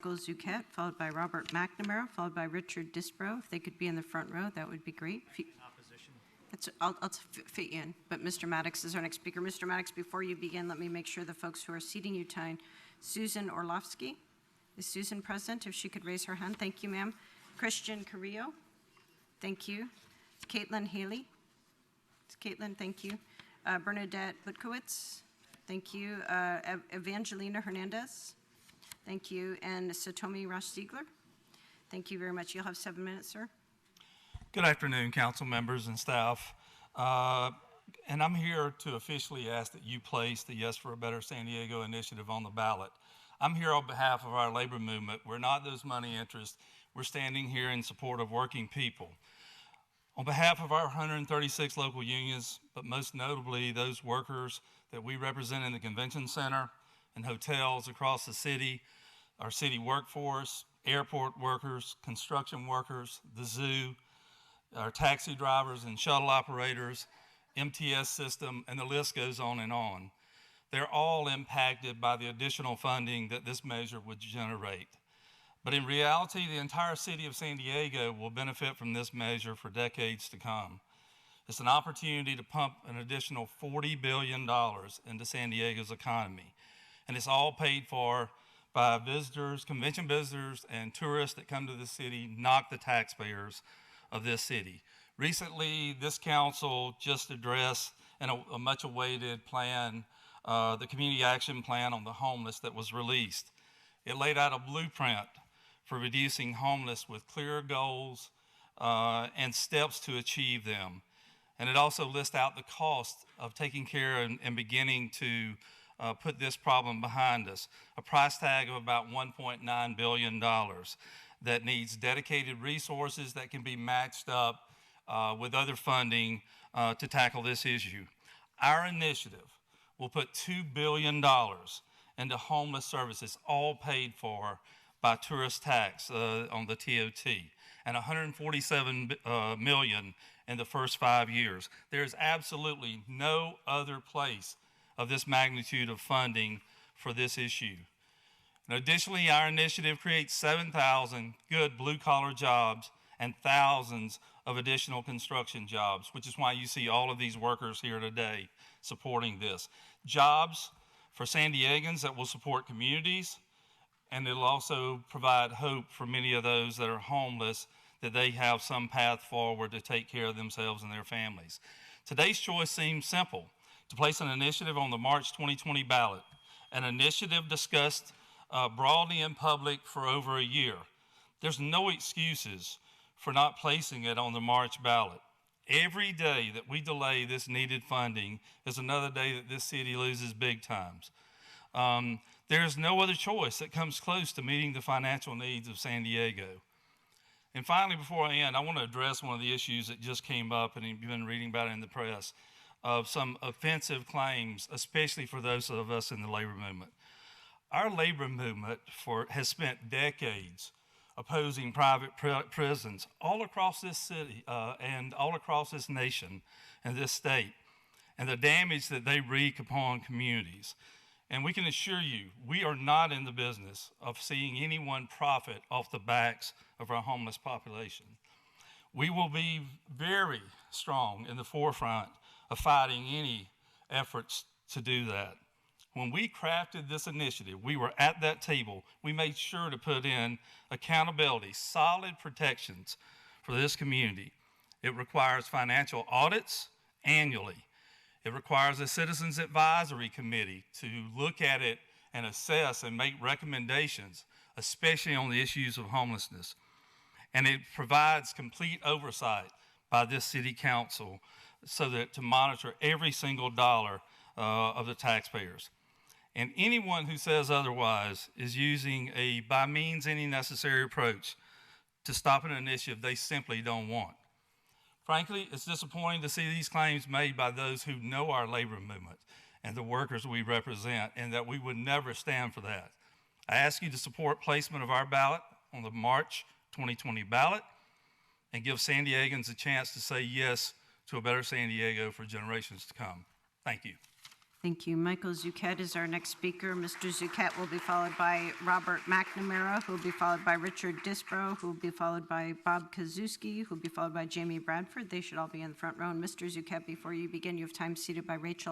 Zuquette, followed by Robert McNamara, followed by Richard Disbrow. If they could be in the front row, that would be great. I'll fit you in, but Mr. Maddox is our next speaker. Mr. Maddox, before you begin, let me make sure the folks who are seating you time. Susan Orlovsky. Is Susan present? If she could raise her hand. Thank you, ma'am. Christian Carrillo. Thank you. Caitlin Haley. Caitlin, thank you. Bernadette Butkowitz. Thank you. Evangelina Hernandez. Thank you. And Satomi Ross-Ziegler. Thank you very much. You'll have 7 minutes, sir. Good afternoon, council members and staff. And I'm here to officially ask that you place the Yes for a Better San Diego initiative on the ballot. I'm here on behalf of our labor movement. We're not those money interests. We're standing here in support of working people. On behalf of our 136 local unions, but most notably those workers that we represent in the convention center and hotels across the city, our city workforce, airport workers, construction workers, the zoo, our taxi drivers and shuttle operators, MTS system, and the list goes on and on. They're all impacted by the additional funding that this measure would generate. But in reality, the entire city of San Diego will benefit from this measure for decades to come. It's an opportunity to pump an additional $40 billion into San Diego's economy. And it's all paid for by visitors, convention visitors, and tourists that come to the city, not the taxpayers of this city. Recently, this council just addressed in a much awaited plan, the community action plan on the homeless that was released. It laid out a blueprint for reducing homeless with clear goals and steps to achieve them. And it also lists out the cost of taking care and beginning to put this problem behind us. A price tag of about $1.9 billion that needs dedicated resources that can be matched up with other funding to tackle this issue. Our initiative will put $2 billion into homeless services, all paid for by tourist tax on the TOT, and $147 million in the first 5 years. There is absolutely no other place of this magnitude of funding for this issue. And additionally, our initiative creates 7,000 good blue-collar jobs and thousands of additional construction jobs, which is why you see all of these workers here today supporting this. Jobs for San Diegans that will support communities, and it'll also provide hope for many of those that are homeless, that they have some path forward to take care of themselves and their families. Today's choice seems simple: to place an initiative on the March 2020 ballot, an initiative discussed broadly in public for over a year. There's no excuses for not placing it on the March ballot. Every day that we delay this needed funding is another day that this city loses big times. There's no other choice that comes close to meeting the financial needs of San Diego. And finally, before I end, I want to address one of the issues that just came up, and you've been reading about it in the press, of some offensive claims, especially for those of us in the labor movement. Our labor movement has spent decades opposing private prisons all across this city and all across this nation and this state, and the damage that they wreak upon communities. And we can assure you, we are not in the business of seeing anyone profit off the backs of our homeless population. We will be very strong in the forefront of fighting any efforts to do that. When we crafted this initiative, we were at that table. We made sure to put in accountability, solid protections for this community. It requires financial audits annually. It requires a Citizens Advisory Committee to look at it and assess and make recommendations, especially on the issues of homelessness. And it provides complete oversight by this city council so that to monitor every single dollar of the taxpayers. And anyone who says otherwise is using a by means any necessary approach to stop an initiative they simply don't want. Frankly, it's disappointing to see these claims made by those who know our labor movement and the workers we represent, and that we would never stand for that. I ask you to support placement of our ballot on the March 2020 ballot and give San Diegans a chance to say yes to a better San Diego for generations to come. Thank you. Thank you. Michael Zuquette is our next speaker. Mr. Zuquette will be followed by Robert McNamara, who will be followed by Richard Disbrow, who will be followed by Bob Kazuski, who will be followed by Jamie Bradford. They should all be in the front row. And Mr. Zuquette, before you begin, you have time seated by Rachel